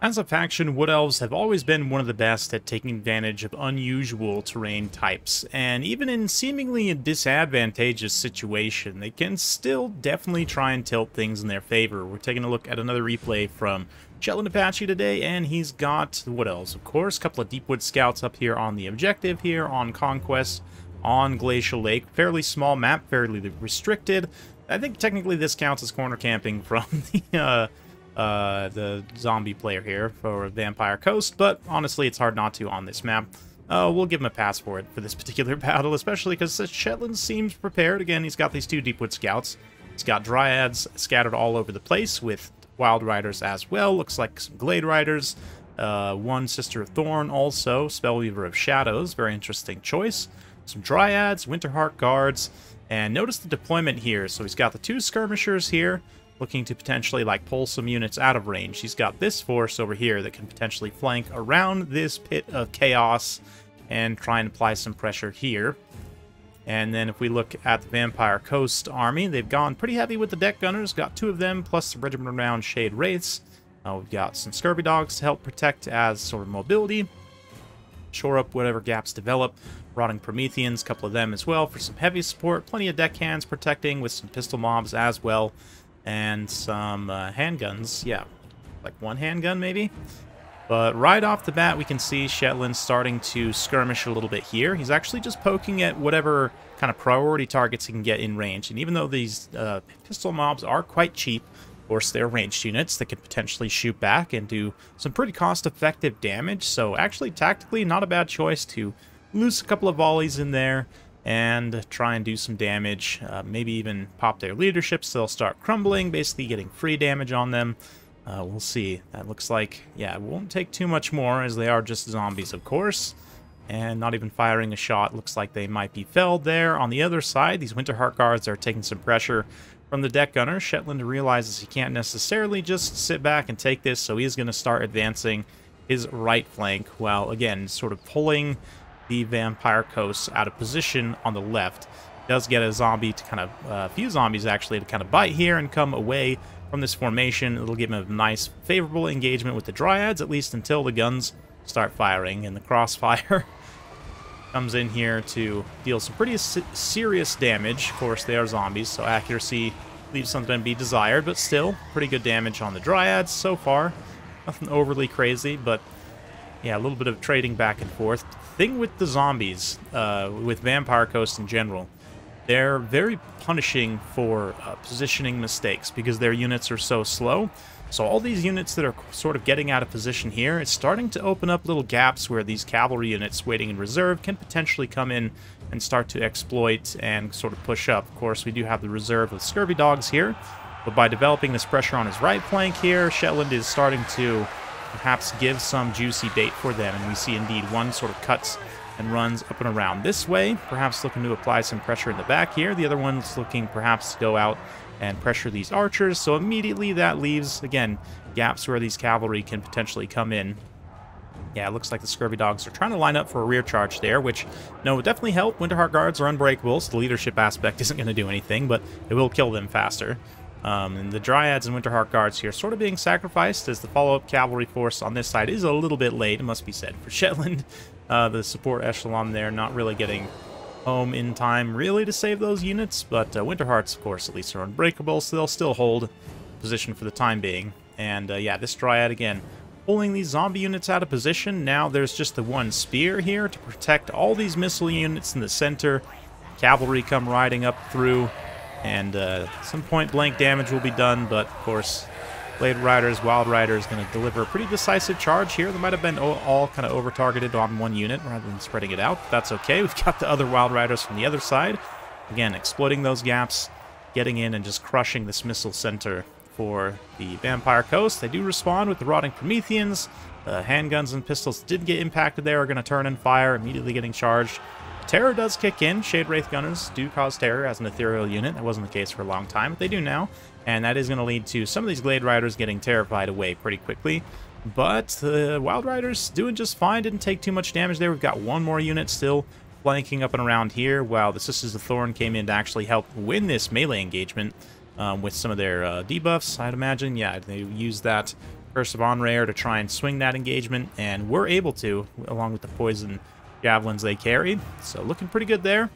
As a faction, Wood Elves have always been one of the best at taking advantage of unusual terrain types, and even in seemingly a disadvantageous situation, they can still definitely try and tilt things in their favor. We're taking a look at another replay from Shetland Apache today, and he's got the Wood Elves, of course. A couple of Deepwood Scouts up here on the objective here on Conquest on Glacial Lake. Fairly small map, fairly restricted. I think technically this counts as corner camping from the zombie player here for Vampire Coast, but honestly, it's hard not to on this map. We'll give him a pass for it for this particular battle, especially because Shetland seems prepared. Again, he's got these two Deepwood Scouts. He's got Dryads scattered all over the place with Wild Riders as well. Looks like some Glade Riders. One Sister of Thorn also. Spellweaver of Shadows. Very interesting choice. Some Dryads, Winterheart Guards, and notice the deployment here. So he's got the two Skirmishers here, looking to potentially like pull some units out of range. He's got this force over here that can potentially flank around this pit of chaos and try and apply some pressure here. And then if we look at the Vampire Coast army, they've gone pretty heavy with the deck gunners. Got two of them, plus the regiment around Shade Wraiths. We've got some Scurvy Dogs to help protect as sort of mobility. Shore up whatever gaps develop. Rotting Prometheans, a couple of them as well for some heavy support. Plenty of deckhands protecting with some pistol mobs as well. And some handguns. Yeah, like one handgun maybe. But right off the bat, we can see Shetland starting to skirmish a little bit here. He's actually just poking at whatever kind of priority targets he can get in range. And even though these pistol mobs are quite cheap, of course, they're ranged units that can potentially shoot back and do some pretty cost-effective damage. So actually, tactically, not a bad choice to loose a couple of volleys in there and try and do some damage, maybe even pop their leadership so they'll start crumbling, basically getting free damage on them. We'll see. That looks like, yeah, it won't take too much more as they are just zombies, of course. And not even firing a shot. Looks like they might be felled there. On the other side, these Winterheart Guards are taking some pressure from the deck gunner. Shetland realizes he can't necessarily just sit back and take this, so he's going to start advancing his right flank while, again, sort of pulling the Vampire Coast out of position on the left. Does get a zombie to kind of, a few zombies actually, to kind of bite here and come away from this formation. It'll give him a nice, favorable engagement with the Dryads, at least until the guns start firing, and the Crossfire comes in here to deal some pretty serious damage. Of course, they are zombies, so accuracy leaves something to be desired, but still, pretty good damage on the Dryads so far. Nothing overly crazy, but yeah, a little bit of trading back and forth. Thing with the zombies, with Vampire Coast in general, they're very punishing for positioning mistakes because their units are so slow. So all these units that are sort of getting out of position here, it's starting to open up little gaps where these cavalry units waiting in reserve can potentially come in and start to exploit and sort of push up. Of course, we do have the reserve of Scurvy Dogs here, but by developing this pressure on his right flank here, Shetland is starting to perhaps give some juicy bait for them, and we see indeed one sort of cuts and runs up and around this way, perhaps looking to apply some pressure in the back here. The other one's looking perhaps to go out and pressure these archers, so immediately that leaves, again, gaps where these cavalry can potentially come in. Yeah, it looks like the Scurvy Dogs are trying to line up for a rear charge there, which, no, would definitely help. Winterheart Guards are unbreakable, so the leadership aspect isn't going to do anything, but it will kill them faster. And the Dryads and Winterheart Guards here sort of being sacrificed as the follow-up cavalry force on this side is a little bit late, it must be said, for Shetland. The support echelon there not really getting home in time really to save those units, but Winterhearts, of course, at least are unbreakable, so they'll still hold position for the time being. And yeah, this Dryad, again, pulling these zombie units out of position. Now there's just the one spear here to protect all these missile units in the center. Cavalry come riding up through, and some point-blank damage will be done, but, of course, Blade Riders, Wild Riders going to deliver a pretty decisive charge here. They might have been all kind of over-targeted on one unit rather than spreading it out. That's okay. We've got the other Wild Riders from the other side. Again, exploiting those gaps, getting in and just crushing this missile center for the Vampire Coast. They do respond with the Rotting Prometheans. Handguns and pistols did get impacted there are going to turn and fire, immediately getting charged. Terror does kick in. Shade Wraith Gunners do cause terror as an ethereal unit. That wasn't the case for a long time, but they do now. And that is going to lead to some of these Glade Riders getting terrified away pretty quickly. But the Wild Riders doing just fine. Didn't take too much damage there. We've got one more unit still flanking up and around here, while the Sisters of Thorn came in to actually help win this melee engagement with some of their debuffs, I'd imagine. Yeah, they used that Curse of Onrare to try and swing that engagement, and we're able to, along with the poison javelins they carry. So looking pretty good there.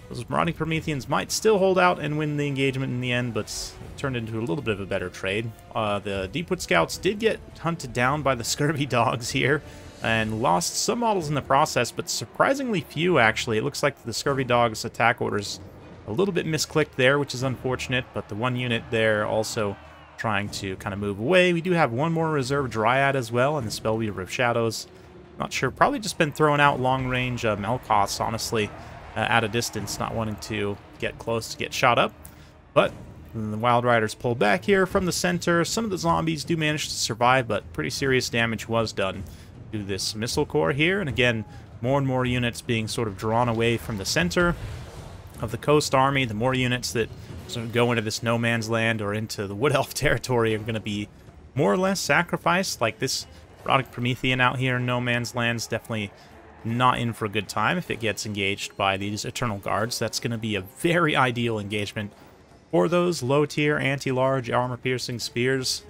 Those Marauding Prometheans might still hold out and win the engagement in the end, but it turned into a little bit of a better trade. The Deepwood Scouts did get hunted down by the Scurvy Dogs here, and lost some models in the process, but surprisingly few, actually. It looks like the Scurvy Dogs' attack orders a little bit misclicked there, which is unfortunate, but the one unit there also trying to kind of move away. We do have one more reserve Dryad as well, and the Spellweaver of Shadows. Not sure, probably just been throwing out long-range Melkoths, honestly. At a distance, not wanting to get close to get shot up. But the Wild Riders pull back here from the center. Some of the zombies do manage to survive, but pretty serious damage was done to this missile core here. And again, more and more units being sort of drawn away from the center of the Coast Army. The more units that sort of go into this no man's land or into the Wood Elf territory are going to be more or less sacrificed. Like this Erotic Promethean out here in no man's land is definitely not in for a good time if it gets engaged by these Eternal Guards. That's going to be a very ideal engagement for those low-tier, anti-large, armor-piercing spears.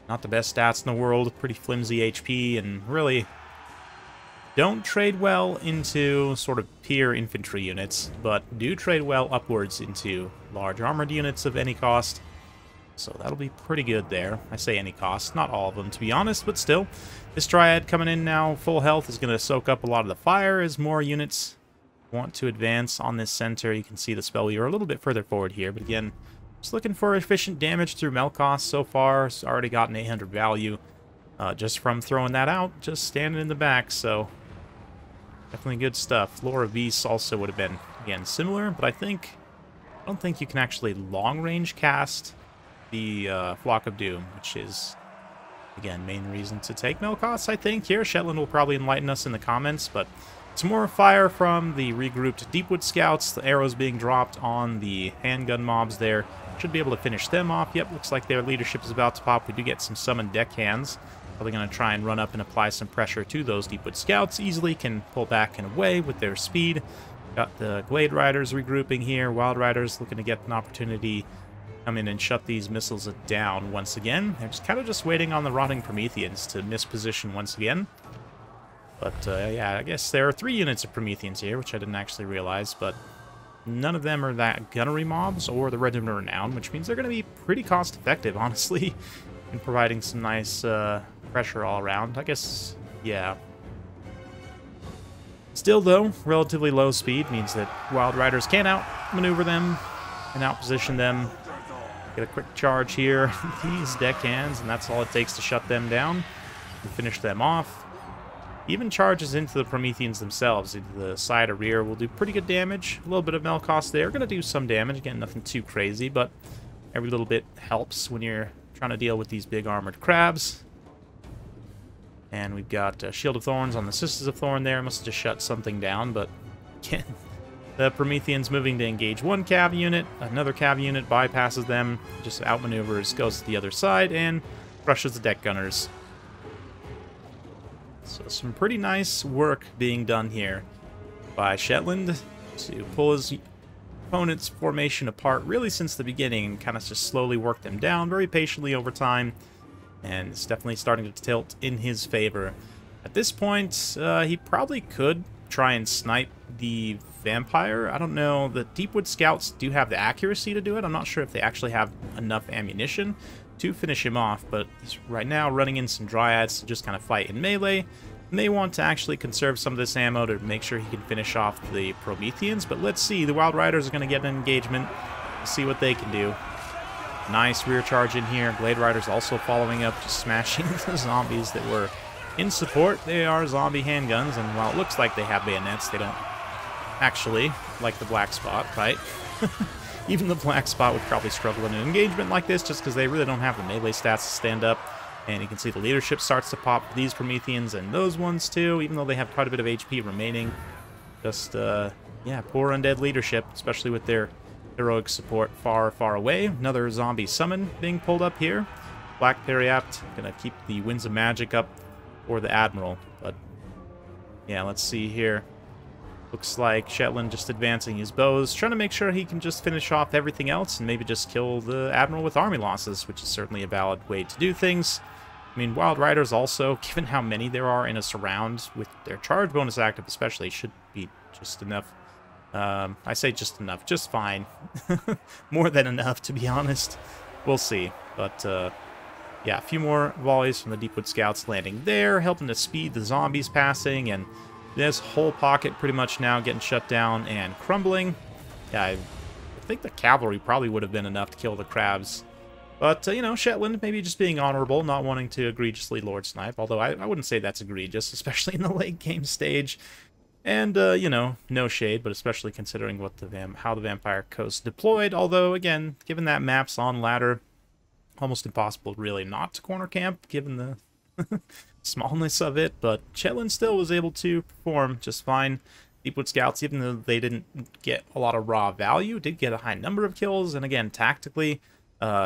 Not the best stats in the world, pretty flimsy HP, and really don't trade well into sort of peer infantry units, but do trade well upwards into large armored units of any cost. So that'll be pretty good there. I say any cost, not all of them to be honest, but still. This Dryad coming in now, full health, is going to soak up a lot of the fire as more units want to advance on this center. You can see the Spellweaver a little bit further forward here, but again, just looking for efficient damage through Melkoth so far. It's already gotten 800 value just from throwing that out, just standing in the back, so definitely good stuff. Lore of Beasts also would have been, again, similar, but I don't think you can actually long-range cast the Flock of Doom, which is, again, main reason to take Melkoths, I think, here. Shetland will probably enlighten us in the comments, but some more fire from the regrouped Deepwood Scouts. The arrows being dropped on the handgun mobs there. Should be able to finish them off. Yep, looks like their leadership is about to pop. We do get some summoned deckhands. Probably going to try and run up and apply some pressure to those Deepwood Scouts. Easily can pull back and away with their speed. Got the Glade Riders regrouping here. Wild Riders looking to get an opportunity come in and shut these missiles down once again. They're just kind of just waiting on the Rotting Prometheans to misposition once again. But yeah, I guess there are 3 units of Prometheans here, which I didn't actually realize, but none of them are that gunnery mobs or the Regiment of Renown, which means they're going to be pretty cost effective, honestly, in providing some nice pressure all around. I guess, yeah. Still, though, relatively low speed means that Wild Riders can outmaneuver them and outposition them. Get a quick charge here, these deckhands, and that's all it takes to shut them down and finish them off. Even charges into the Prometheans themselves, either the side or rear, will do pretty good damage. A little bit of Melkoth there, going to do some damage. Again, nothing too crazy, but every little bit helps when you're trying to deal with these big armored crabs. And we've got Shield of Thorns on the Sisters of Thorn there. Must have just shut something down, but again, the Prometheans moving to engage one cav unit. Another cav unit bypasses them, just outmaneuvers, goes to the other side, and crushes the deck gunners. So some pretty nice work being done here by Shetland to pull his opponent's formation apart really since the beginning and kind of just slowly work them down very patiently over time. And it's definitely starting to tilt in his favor. At this point, he probably could try and snipe the Vampire. I don't know. The Deepwood Scouts do have the accuracy to do it. I'm not sure if they actually have enough ammunition to finish him off, but he's right now running in some Dryads to just kind of fight in melee. May want to actually conserve some of this ammo to make sure he can finish off the Prometheans, but let's see. The Wild Riders are going to get an engagement. Let's see what they can do. Nice rear charge in here. Glade Riders also following up, just smashing the zombies that were in support. They are zombie handguns, and while it looks like they have bayonets, they don't actually, like the Black Spot, right? Even the Black Spot would probably struggle in an engagement like this just because they really don't have the melee stats to stand up. And you can see the leadership starts to pop for these Prometheans and those ones too, even though they have quite a bit of HP remaining. Just, yeah, poor undead leadership, especially with their heroic support far, far away. Another zombie summon being pulled up here. Black Periapt gonna keep the Winds of Magic up for the Admiral. But, yeah, let's see here. Looks like Shetland just advancing his bows, trying to make sure he can just finish off everything else and maybe just kill the Admiral with army losses, which is certainly a valid way to do things. I mean, Wild Riders also, given how many there are in a surround, with their charge bonus active especially, should be just enough. I say just enough, just fine. More than enough, to be honest. We'll see. But, yeah, a few more volleys from the Deepwood Scouts landing there, helping to speed the zombies passing, and this whole pocket pretty much now getting shut down and crumbling. Yeah, I think the cavalry probably would have been enough to kill the crabs. But, you know, Shetland maybe just being honorable, not wanting to egregiously Lord Snipe, although I wouldn't say that's egregious, especially in the late game stage. And, you know, no shade, but especially considering what how the Vampire Coast deployed, although, again, given that map's on ladder, almost impossible really not to corner camp, given the smallness of it, but Shetland still was able to perform just fine. Deepwood Scouts, even though they didn't get a lot of raw value, did get a high number of kills, and again, tactically,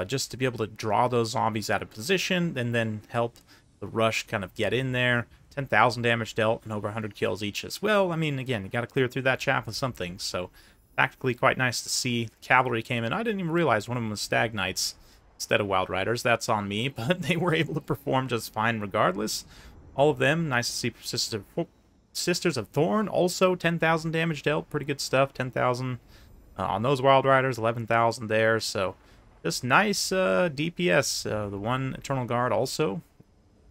just to be able to draw those zombies out of position and then help the rush kind of get in there. 10,000 damage dealt and over 100 kills each as well. I mean, again, you got to clear through that chaff with something, so tactically quite nice to see. The cavalry came in. I didn't even realize one of them was Stag Knights instead of Wild Riders. That's on me, but they were able to perform just fine regardless. All of them, nice to see. Sisters of Thorn, also 10,000 damage dealt. Pretty good stuff. 10,000 on those Wild Riders, 11,000 there. So just nice DPS. The one Eternal Guard also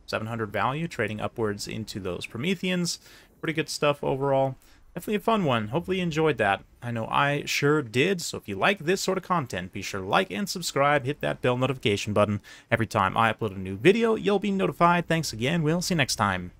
700 value, trading upwards into those Prometheans. Pretty good stuff overall. Definitely a fun one. Hopefully you enjoyed that. I know I sure did. So if you like this sort of content, be sure to like and subscribe. Hit that bell notification button. Every time I upload a new video, you'll be notified. Thanks again. We'll see you next time.